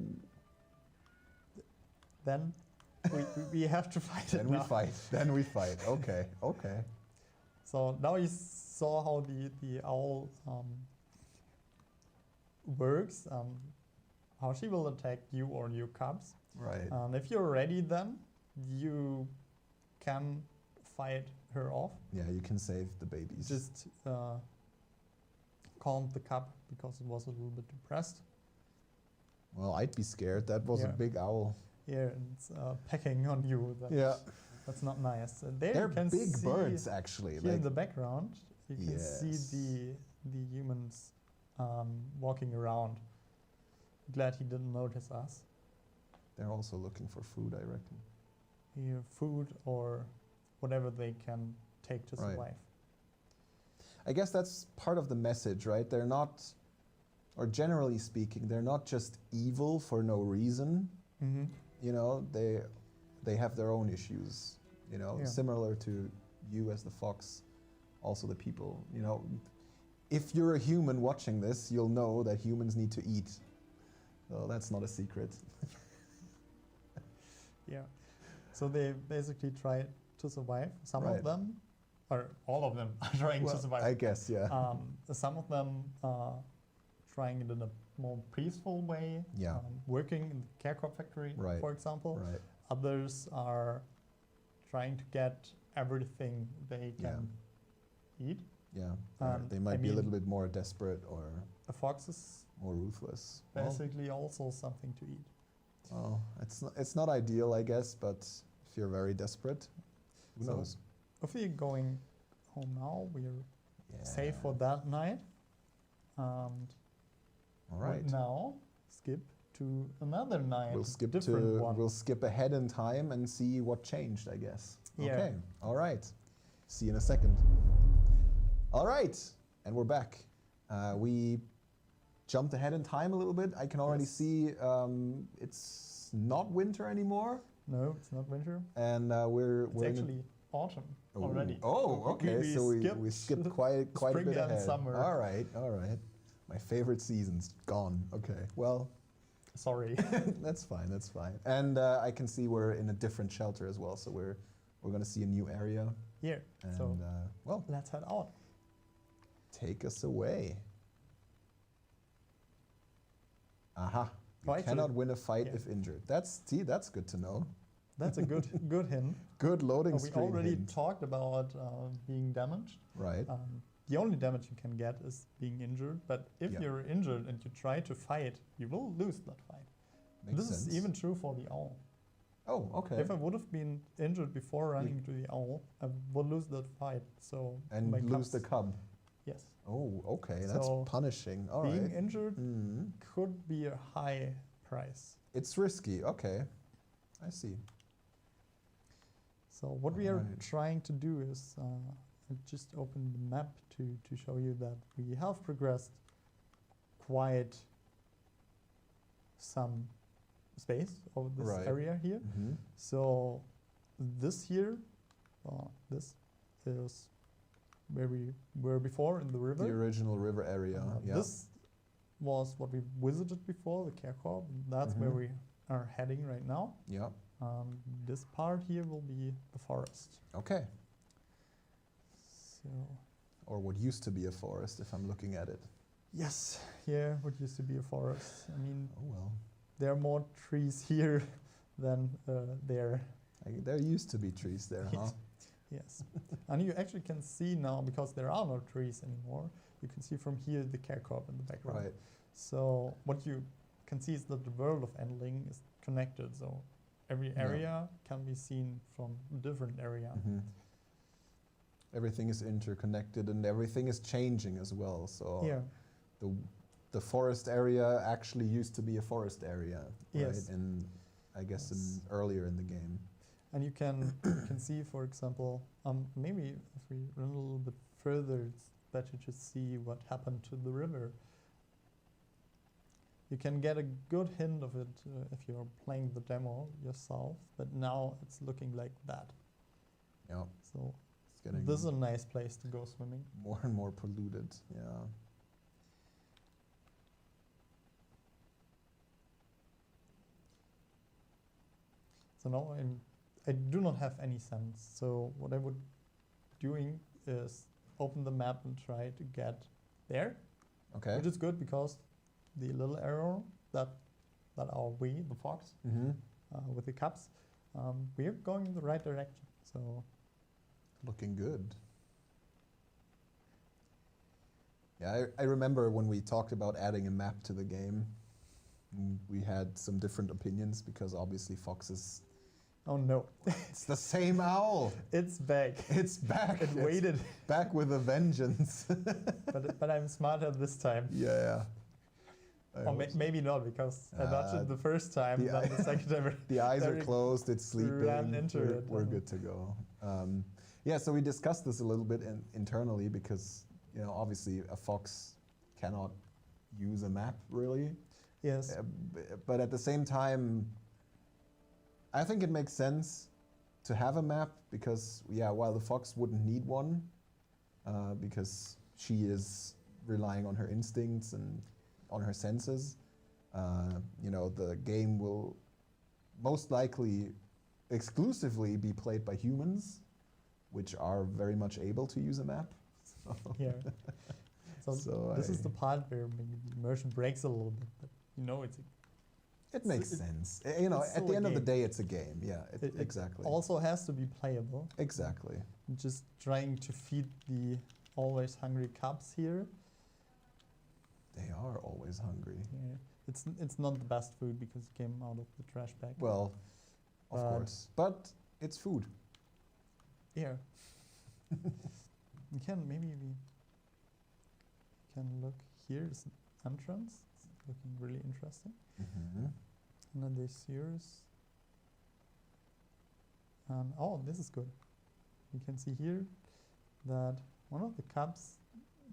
Then we have to fight it Then we now. fight. Then we fight. Okay. So now you saw how the owl works, how she will attack you or your cubs. Right. And if you're ready, then you can fight her off. Yeah, you can save the babies. Just calm the cub because it was a little bit depressed. Well, I'd be scared. That was a Yeah. big owl. Here, it's pecking on you. Yeah. That's not nice. There They're you can big see birds, actually. here in the background. You can Yes. see the humans walking around. Glad he didn't notice us. They're also looking for food, I reckon. Here, food or whatever they can take to Right. survive. I guess that's part of the message, right? They're not, or generally speaking, they're not just evil for no reason. Mm-hmm. You know, they have their own issues. You know, Yeah. similar to you as the fox, also the people. You know, if you're a human watching this, you'll know that humans need to eat. So that's not a secret. Yeah. So they basically try to survive. Some Right. of them, or all of them, are trying to survive. I guess, yeah. Some of them are trying it in a more peaceful way. Yeah. Working in the care crop factory, Right. for example. Right. Others are trying to get everything they can eat. Yeah. They I might be a mean- little bit more desperate or A fox is more ruthless. Well, basically also something to eat. well, it's not ideal, I guess, but if you're very desperate, who So, knows? If we're going home now, we're Yeah. safe for that night. And All right. now, skip to another night. We'll skip different one. We'll skip ahead in time and see what changed, I guess. Yeah. Okay. All right. See you in a second. All right, and we're back. We jumped ahead in time a little bit. I can already see it's not winter anymore, No, it's not winter. and It's we're in a- actually autumn already. Oh, okay. So we skipped quite a spring bit and ahead. summer. All right, all right. My favorite season's gone. Okay, well, Sorry. that's fine. That's fine. And I can see we're in a different shelter as well. So we're going to see a new area. Here. And So well, let's head out. take us away. Aha. You Oh, actually, cannot win a fight yeah. if injured. That's good to know. That's a good hint. Good loading We screen already hint. talked about being damaged. Right. The only damage you can get is being injured. But if Yeah. you're injured and you try to fight, you will lose that fight. Makes This sense. is even true for the owl. Oh, okay. If I would have been injured before running to the owl, I would lose that fight. So And my lose the cubs- cub. Yes. Oh, okay. That's So punishing. All being right. injured Mhm. could be a high price. It's risky. Okay. I see. So what we are Alright. trying to do is I just open the map to show you that we have progressed quite some space over this Right. area here. Mm-hmm. So this here, this is where we were before in the river. The original river area. Yeah. This was what we visited before, the Kerkhoff. That's where Mhm. we are heading right now. Yeah. This part here will be the forest. Okay. So Or what used to be a forest, if I'm looking at it. yes, here what used to be a forest. I mean, Oh well. there are more trees here than there. There used to be trees there, huh? Yes, and you actually can see now, because there are no trees anymore, you can see from here the Kerkhoff in the background. Right. So what you can see is that the world of Endling is connected. So every Yeah. area can be seen from a different area. Mhm. Everything is interconnected and everything is changing as well. So Here, the forest area actually used to be a forest area, right? Yes. And I guess Yes. earlier in the game. and you can see, for example, maybe if we run a little bit further, it's better to see what happened to the river. You can get a good hint of it if you're playing the demo yourself, but now it's looking like that. Yeah. So It's getting this is a nice place to go swimming. more and more polluted. Yeah. So now I do not have any sense. So what I would doing is open the map and try to get there, Okay. which is good because the little arrow that are we, the fox, Mm-hmm. with the cups, we are going in the right direction. So Looking good. Yeah, I remember when we talked about adding a map to the game, we had some different opinions because obviously foxes. oh no, It's the same owl. it's back. It's back. It It's waited, back with a vengeance. but I'm smarter this time. Yeah. I Or hope so. maybe not, because I dodged Uh, it the first time, the then the second time. The eyes are Very closed, it's sleeping. ran into we're, it. we're good to go. Yeah, so we discussed this a little bit internally because, obviously a fox cannot use a map really. Yes. But at the same time, I think it makes sense to have a map because, while the fox wouldn't need one, because she is relying on her instincts and on her senses, the game will most likely exclusively be played by humans, which are very much able to use a map. So, Yeah. So, So this is I- the part where maybe the immersion breaks a little bit, but it's it makes it- sense. it's At still the a end of the game. day, it's a game. Yeah, it exactly. also has to be playable. Exactly. Just trying to feed the always hungry cubs here. They are always hungry. Yeah. It's not the best food because it came out of the trash bag. Well, of But- course. But it's food. Here. Maybe we can look here. Is an entrance. looking really interesting. Mm-hmm. And then there's yours. And oh, this is good. You can see here that one of the cups,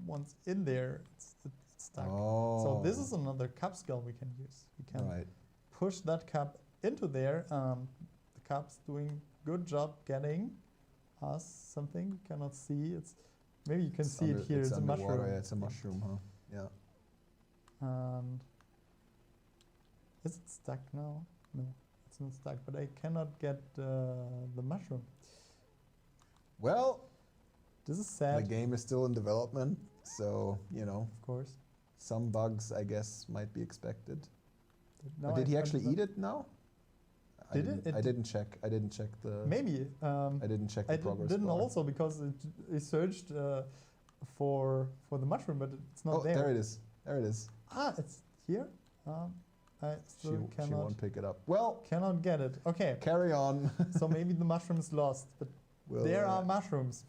once in there, it's stuck. Oh. So this is another cup skill we can use. We can right. push that cup into there. The cup's doing good job getting us something we cannot see. It's maybe you can see it here. It's a mushroom. Yeah, it's a mushroom, huh? Yeah. And is it stuck now? No, it's not stuck. But I cannot get the mushroom. Well, This is sad. the game is still in development, so you know, Of course. some bugs, I guess, might be expected. No, But did he I actually don't- eat it now? Did it? I didn't check. I didn't check the. Maybe. I didn't check the progress didn't bar. also because it searched for the mushroom, but it's not Oh, there. there it is. There it is. Ah, it's here. I still She won't pick it up. Well, cannot get it. Okay, carry on. so maybe the mushroom is lost, but We'll, there are mushrooms.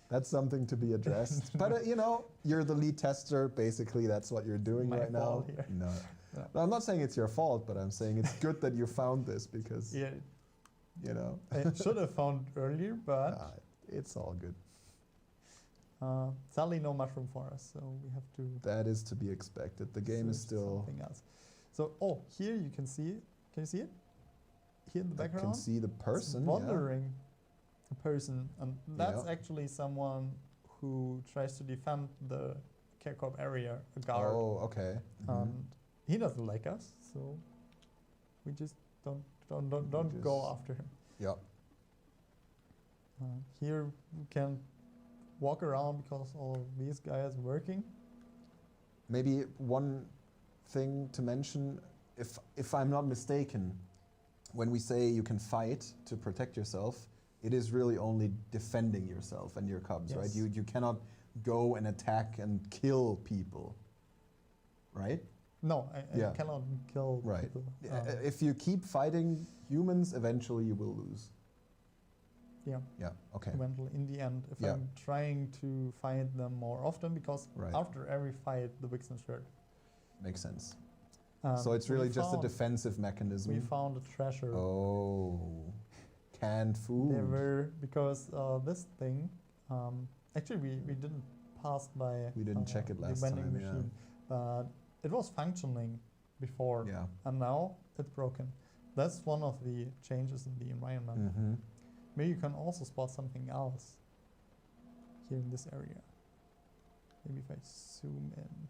that's something to be addressed. But you know, you're the lead tester. Basically, that's what you're doing My right now. fault here. No. No. No, I'm not saying it's your fault, but I'm saying it's good that you found this because Yeah, you know. I should have found earlier, but It's all good. sadly no mushroom for us, so we have to. That is to be expected. The game is search still. something else. So here you can see it. Can you see it? Here in the I background. can see the person. It's Yeah. wandering a person, and that's Yeah. actually someone who tries to defend the Care Corp area, a guard. Oh, okay. Mhm. And he doesn't like us, so we just don't go just- after him. Yeah. Here we can walk around because all of these guys are working. Maybe one thing to mention, if I'm not mistaken, when we say you can fight to protect yourself, it is really only defending yourself and your cubs, right? Yes. You cannot go and attack and kill people, right? No, I Yeah. cannot kill Right. people. If you keep fighting humans, eventually you will lose. Yeah, Yeah. Okay. eventually, in the end, if Yeah. I'm trying to fight them more often, because Right. after every fight, the Vixen shirt. Makes sense. So it's We really just a found- defensive mechanism. We found a treasure. Oh, canned food. There were, because this thing, actually we didn't pass by. We didn't check it last the vending time, yeah. machine, but it was functioning before, Yeah. and now it's broken. That's one of the changes in the environment. Mm-hmm. Maybe you can also spot something else here in this area. Maybe if I zoom in.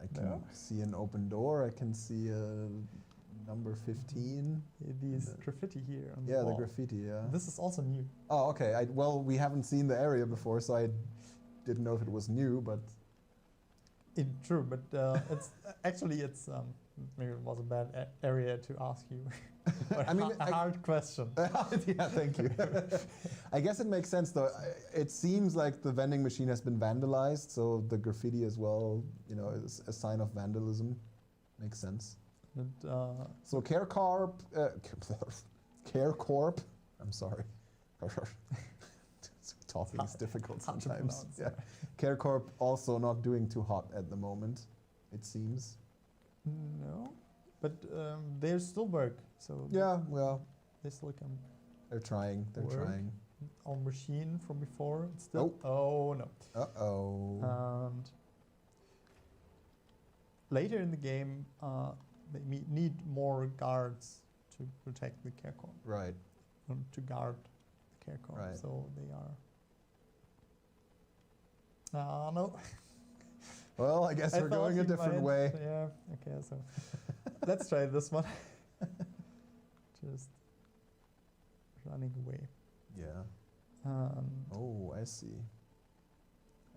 I can No. see an open door. I can see a number 15. These The- graffiti here on Yeah, the the wall. graffiti. Yeah. This is also new. Oh, okay. Well, we haven't seen the area before, so I didn't know if it was new. But True, but it's actually maybe it was a bad area to ask you. Or I mean, a hard question. yeah, thank you. I guess it makes sense, though. It seems like the vending machine has been vandalized, so the graffiti as well, you know, is a sign of vandalism. Makes sense. And, So Care Corp, Care Corp. I'm sorry. Talking is difficult hard to sometimes. pronounce, Yeah. Care Corp also not doing too hot at the moment, it seems. no, but they still work. So Yeah, well, they still can. they're trying. They're Work. trying. Our machine from before, it's still. Oh no. Uh-oh. And later in the game, they need more guards to protect the Care Corp, Right. to guard the Care Corp. Right. So they are. No. Well, I guess I we're thought going a you different might- way. Yeah. Okay. So let's try this one. Just running away. Yeah. And Oh, I see.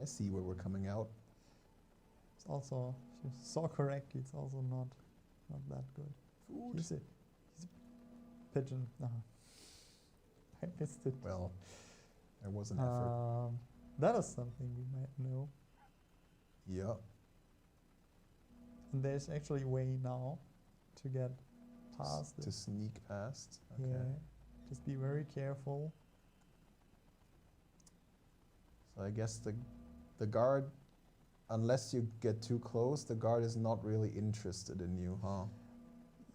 I see where we're coming out. it's also, if you saw correctly, it's also not that good. Food. He's a pigeon. I missed it. Well, there was an effort. That is something we might know. Yeah. And there's actually a way now to get past To it. sneak past. Okay. Yeah. Just be very careful. So I guess the The guard, unless you get too close, the guard is not really interested in you, huh?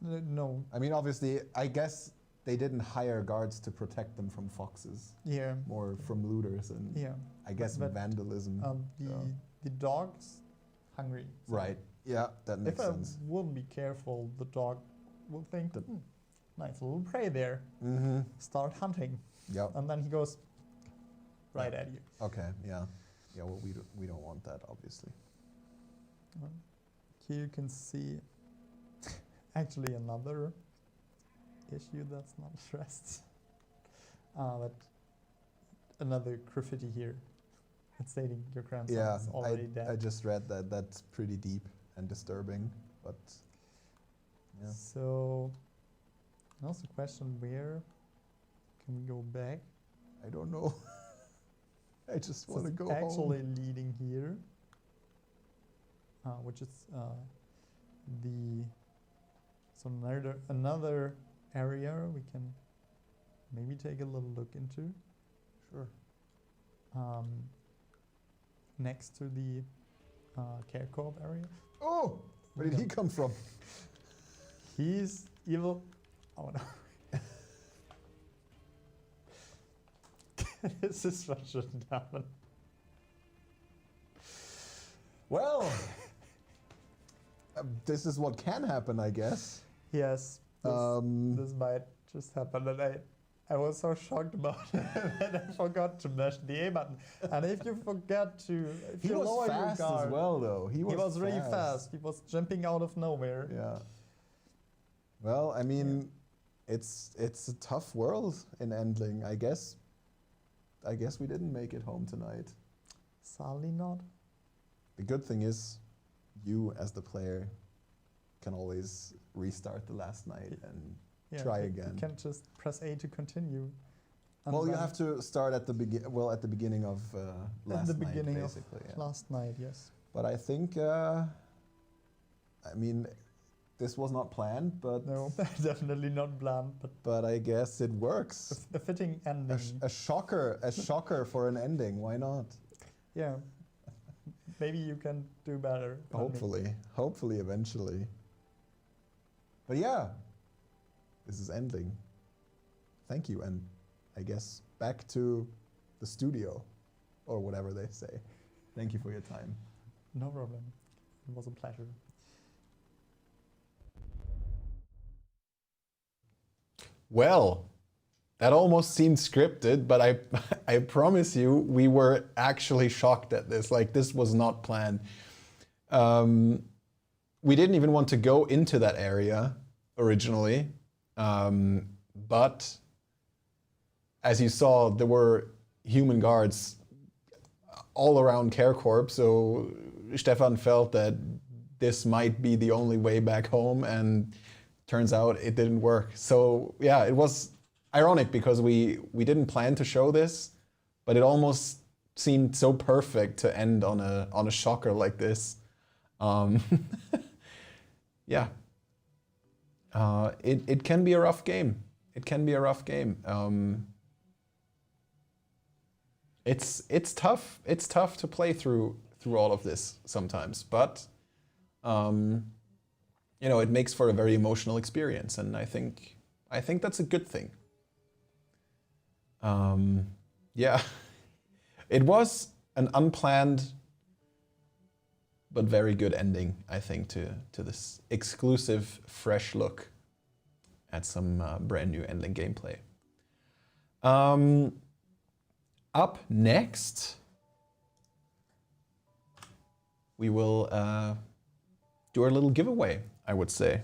No. I mean, obviously, I guess they didn't hire guards to protect them from foxes, Yeah. more from looters and Yeah. I guess But, vandalism. The dog's hungry. So Right. Yeah, that makes if sense. I wouldn't be careful, the dog will think, nice little prey there. Mm-hmm. Start hunting, Yep. and then he goes right at you. Okay. Yeah. Yeah. Well, we don't want that, obviously. Here you can see actually another issue that's not addressed, but another graffiti here. It's stating your grandson Yeah. is already dead. I just read that. That's pretty deep and disturbing, but yeah. So, now the question: where can we go back? I don't know. I just So want to it's go actually home. leading here, which is another area we can maybe take a little look into. Sure. Next to the care corp area. Oh, where did he come from? He's evil. Oh no. This is what shouldn't happen. Well, this is what can happen, I guess. Yes, this might just happen, and I was so shocked about it that I forgot to mash the A button. And if you forget to, if He you was lower your fast guard, as well, though. He was really fast. He was jumping out of nowhere. Yeah. Well, I mean, it's a tough world in Endling, I guess. I guess we didn't make it home tonight. Sadly not. The good thing is, you as the player can always restart the last night and try again. You can just press A to continue. And well, you then have to start at the beginning of last the night, beginning of basically. Yeah. last night, yes. But I think, I mean, this was not planned, but No, definitely not planned, but I guess it works. a fitting ending. A shocker for an ending. Why not? Yeah. Maybe you can do better. than me. Hopefully, eventually. But yeah, this is Endling. Thank you, and I guess back to the studio, or whatever they say. Thank you for your time. No problem. It was a pleasure. Well, that almost seemed scripted, but I promise you, we were actually shocked at this. Like, this was not planned. We didn't even want to go into that area originally, but as you saw, there were human guards all around Care Corp, so Stefan felt that this might be the only way back home, and turns out it didn't work. So yeah, it was ironic because we didn't plan to show this, but it almost seemed so perfect to end on a shocker like this. Yeah, it can be a rough game. It can be a rough game. It's tough. It's tough to play through all of this sometimes, but you know, it makes for a very emotional experience, and I think that's a good thing. Yeah, it was an unplanned but very good ending, I think, to this exclusive, fresh look at some brand new Endling gameplay. Up next, we will do our little giveaway, I would say.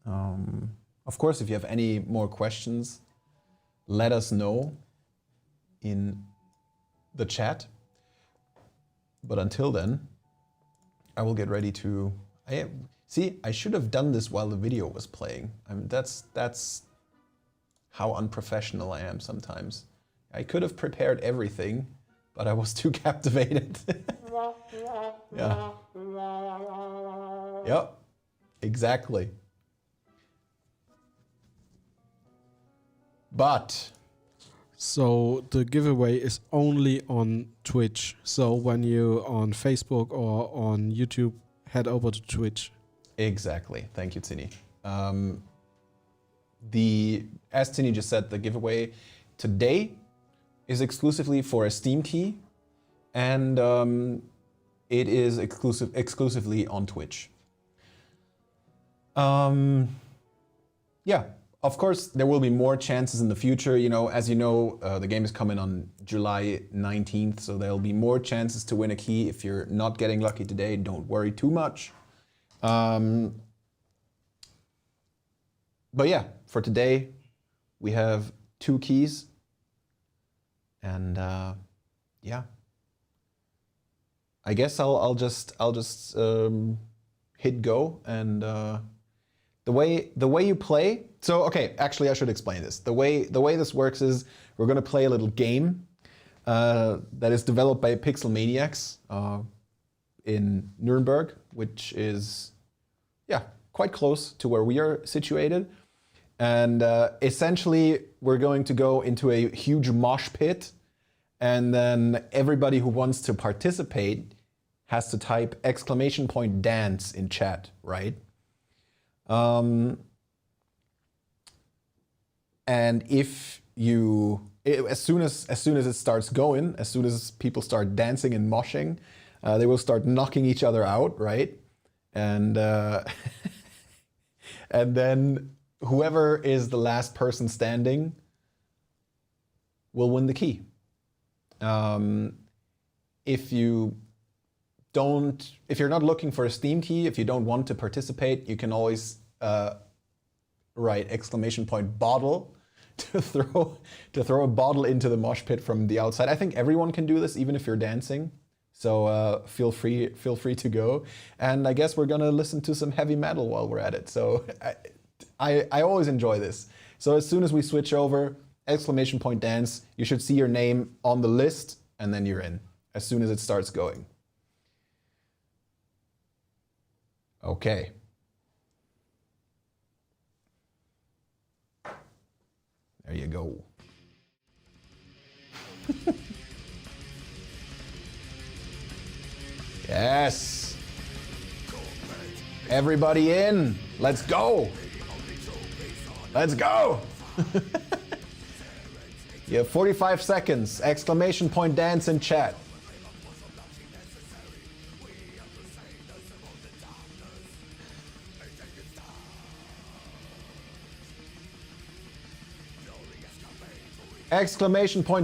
Of course, if you have any more questions, let us know in the chat. But until then, I will get ready to... I should have done this while the video was playing. I mean, that's how unprofessional I am sometimes. I could have prepared everything, but I was too captivated. Yeah. Yep, exactly. But So the giveaway is only on Twitch. So when you on Facebook or on YouTube, head over to Twitch. Exactly. Thank you, Tini. As Tini just said, the giveaway today is exclusively for a Steam key, and it is exclusively on Twitch. Yeah, of course, there will be more chances in the future. You know, as you know, the game is coming on July 19th, so there'll be more chances to win a key. If you're not getting lucky today, don't worry too much. But yeah, for today, we have 2 keys. And yeah, I guess I'll just hit go. And the way you play. So okay, actually I should explain this. The way this works is we're gonna play a little game that is developed by Pixel Maniacs in Nuremberg, which is quite close to where we are situated. And essentially, we're going to go into a huge mosh pit, and then everybody who wants to participate has to type !dance in chat, right? And if you, as soon as it starts going, as soon as people start dancing and moshing, they will start knocking each other out, right? And and then whoever is the last person standing will win the key. If you're not looking for a Steam key, if you don't want to participate, you can always write !bottle to throw a bottle into the mosh pit from the outside. I think everyone can do this, even if you're dancing. So feel free to go. And I guess we're gonna listen to some heavy metal while we're at it. So I always enjoy this. So as soon as we switch over, !dance, you should see your name on the list, and then you're in as soon as it starts going. Okay. There you go. Yes. Everybody in. Let's go. Let's go. You have 45 seconds. !dance in chat.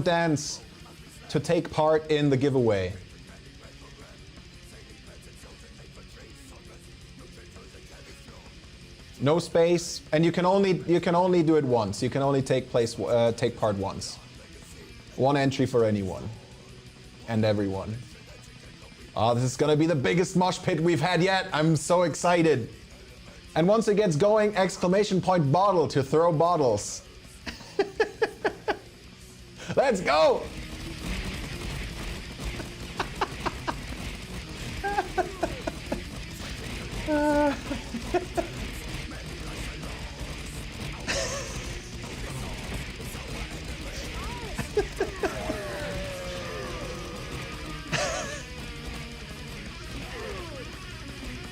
!dance to take part in the giveaway. No space, and you can only do it once. You can only take part once. One entry for anyone and everyone. Oh, this is gonna be the biggest mosh pit we've had yet. I'm so excited. And once it gets going, !bottle to throw bottles. Let's go!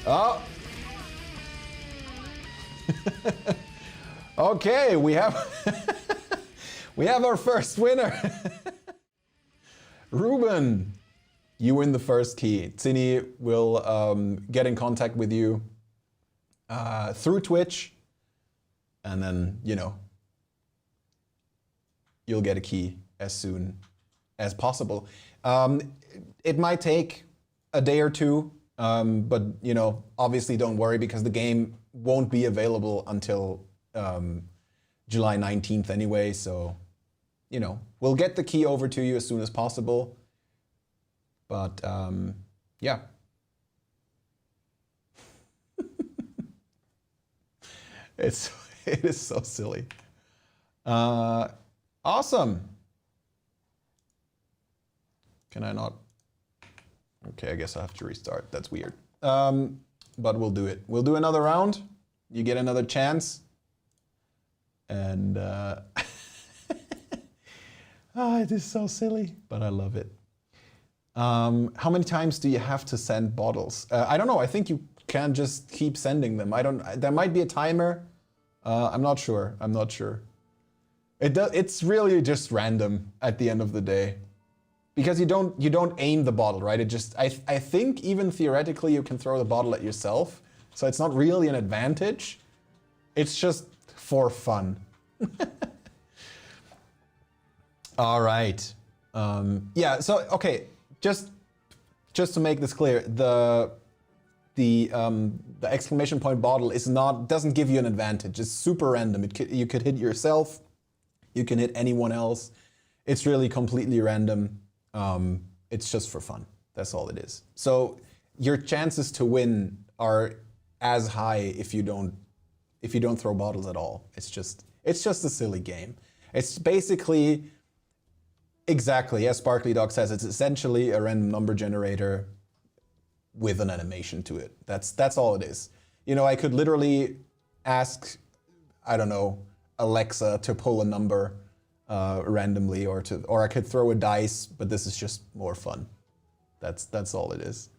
Oh. Okay, we have our first winner. Ruben, you win the first key. Tini will get in contact with you through Twitch, and then, you know, you'll get a key as soon as possible. It might take a day or two, but, you know, obviously don't worry, because the game won't be available until July 19th anyway, so, you know, we'll get the key over to you as soon as possible. But, yeah. It is so silly. Awesome. Can I not? Okay, I guess I have to restart. That's weird. But we'll do it. We'll do another round. You get another chance. And Oh, it is so silly, but I love it. How many times do you have to send bottles? I don't know. I think you can just keep sending them. There might be a timer. I'm not sure. I'm not sure. It's really just random at the end of the day, because you don't aim the bottle, right? I think even theoretically you can throw the bottle at yourself, so it's not really an advantage. It's just for fun. All right. Yeah. So okay. Just to make this clear, the exclamation point bottle doesn't give you an advantage. It's super random. You could hit yourself. You can hit anyone else. It's really completely random. It's just for fun. That's all it is. So your chances to win are as high if you don't throw bottles at all. It's just a silly game. It's basically exactly, as Sparkly Dog says, it's essentially a random number generator with an animation to it. That's all it is. You know, I could literally ask, I don't know, Alexa to pull a number randomly, or I could throw a dice, but this is just more fun. That's all it is.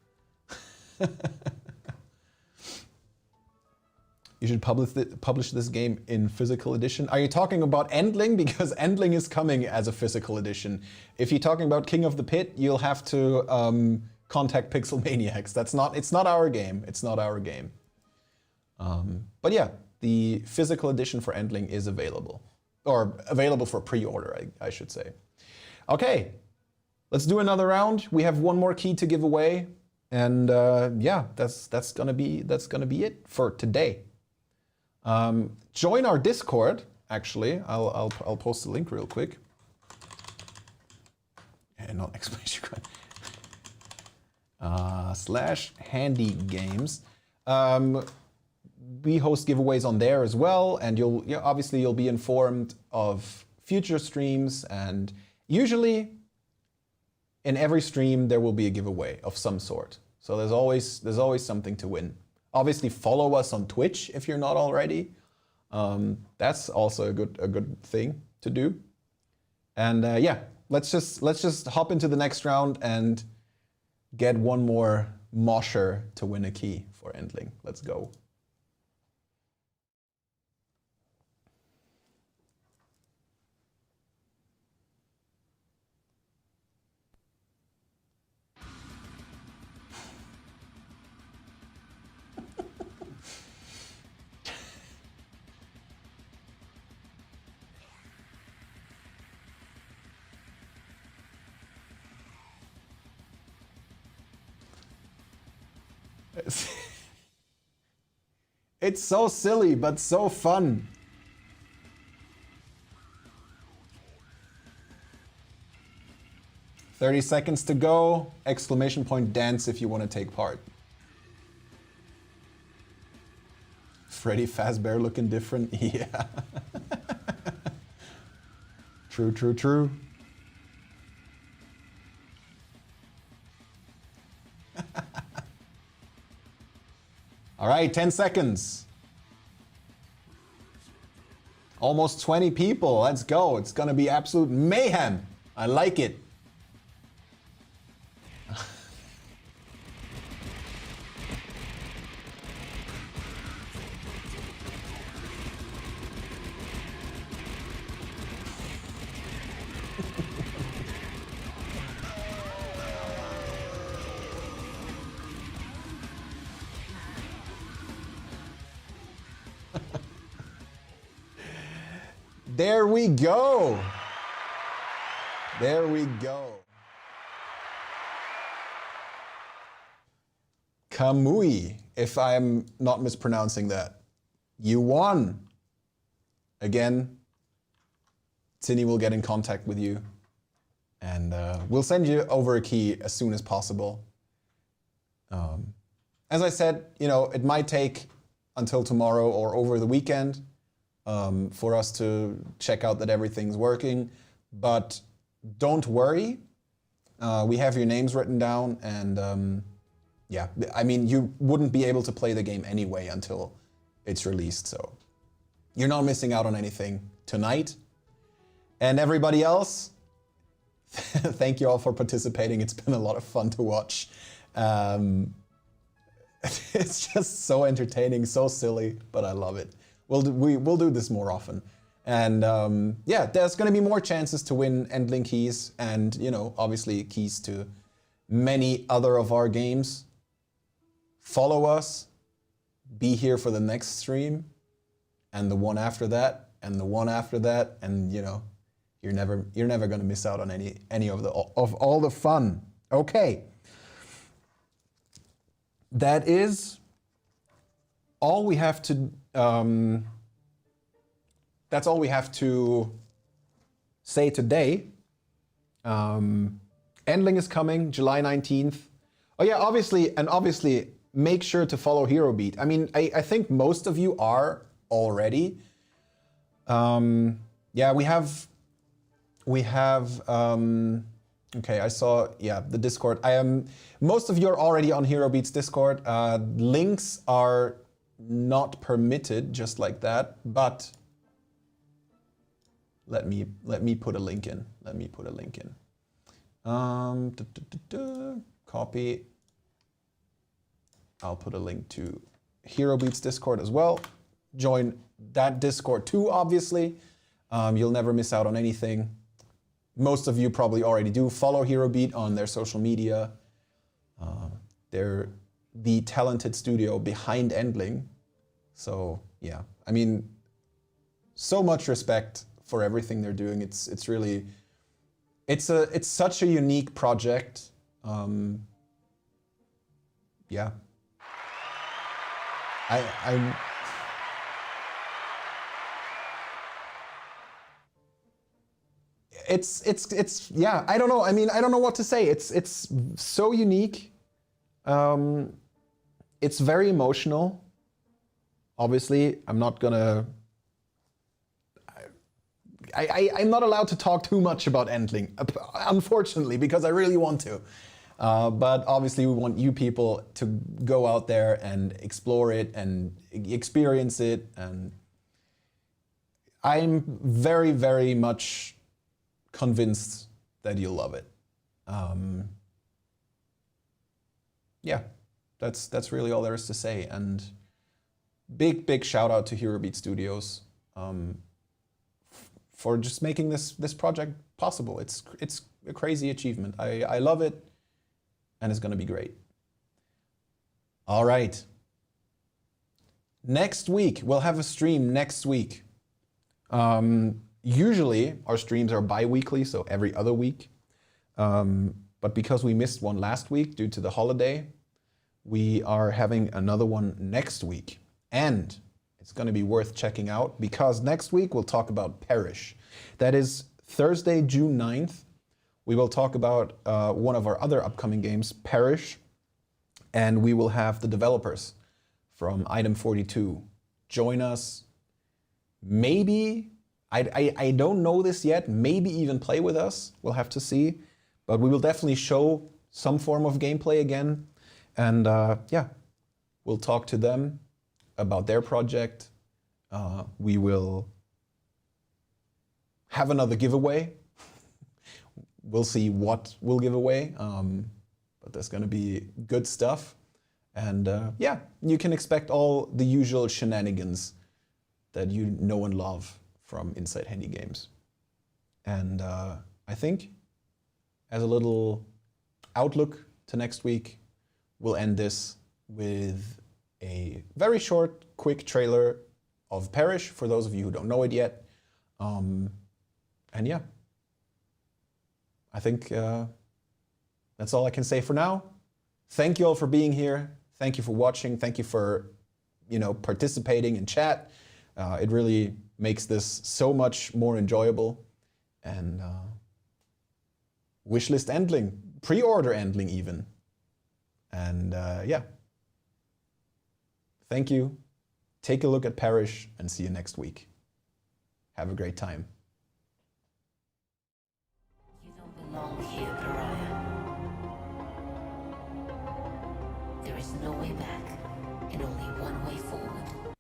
You should publish this game in physical edition. Are you talking about Endling? Because Endling is coming as a physical edition. If you're talking about King of the Pit, you'll have to contact Pixel Maniacs. It's not our game. It's not our game. But yeah, the physical edition for Endling is available. Or available for pre-order, I should say. Okay, let's do another round. We have one more key to give away. And yeah, that's gonna be it for today. Join our Discord, actually. I'll post the link real quick. And not exclamation code. /HandyGames. We host giveaways on there as well, and obviously you'll be informed of future streams, and usually in every stream there will be a giveaway of some sort. So there's always something to win. Obviously, follow us on Twitch if you're not already. That's also a good thing to do. And yeah, let's just hop into the next round and get one more mosher to win a key for Endling. Let's go. It's so silly, but so fun. "30 seconds to go. Exclamation point dance if you want to take part." Freddy Fazbear looking different. Yeah. True, true, true. All right, 10 seconds. Almost 20 people. Let's go. It's going to be absolute mayhem. I like it. There we go. There we go. Kamui, if I'm not mispronouncing that. You won. Again, Tini will get in contact with you. And we'll send you over a key as soon as possible. As I said, it might take until tomorrow or over the weekend for us to check out that everything's working. But don't worry. We have your names written down, and yeah, I mean, you wouldn't be able to play the game anyway until it's released, so you're not missing out on anything tonight. And everybody else, thank you all for participating. It's been a lot of fun to watch. It's just so entertaining, so silly, but I love it. We'll do this more often. And yeah, there's going to be more chances to win Endling keys and, you know, obviously keys to many other of our games. Follow us, be here for the next stream, and the one after that, and the one after that, and you know, you're never going to miss out on any of all the fun. Okay, that is all we have to. That's all we have to say today. Endling is coming July 19th. Oh yeah, obviously, make sure to follow Hero Beat. I mean, I think most of you are already. Yeah, we have. Okay, I saw. Yeah, the Discord. Most of you are already on Hero Beat's Discord. Links are not permitted, just like that. But let me put a link in. Copy. I'll put a link to Hero Beat's Discord as well. Join that Discord too, obviously. You'll never miss out on anything. Most of you probably already do. Follow Hero Beat on their social media. They're the talented studio behind Endling. So yeah, I mean, so much respect for everything they're doing. It's really, it's such a unique project. Yeah. I'm it's yeah, I don't know. I mean, I don't know what to say. It's so unique. It's very emotional. Obviously, I'm not gonna I'm not allowed to talk too much about Endling, unfortunately, because I really want to. But obviously we want you people to go out there and explore it and experience it. And I'm very, very much convinced that you'll love it. Yeah, that's really all there is to say. And big shout out to Hero Beat Studios for just making this project possible. It's a crazy achievement. I love it. And it's going to be great. All right. Next week, we'll have a stream next week. Usually, our streams are bi-weekly, so every other week. But because we missed one last week due to the holiday, we are having another one next week. And it's going to be worth checking out because next week we'll talk about Perish. That is Thursday, June 9th. We will talk about one of our other upcoming games, Perish, and we will have the developers from Item 42 join us. Maybe, I don't know this yet, maybe even play with us. We'll have to see. But we will definitely show some form of gameplay again. And yeah, we'll talk to them about their project. We will have another giveaway. We'll see what we'll give away, but there's going to be good stuff. And yeah, you can expect all the usual shenanigans that you know and love from inside HandyGames. And I think as a little outlook to next week, we'll end this with a very short, quick trailer of Perish for those of you who don't know it yet. And yeah. I think that's all I can say for now. Thank you all for being here. Thank you for watching. Thank you for, participating in chat. It really makes this so much more enjoyable. And wishlist Endling, pre-order Endling even. And yeah. Thank you. Take a look at Perish and see you next week. Have a great time. Belong here, Pariah. There is no way back and only one way forward.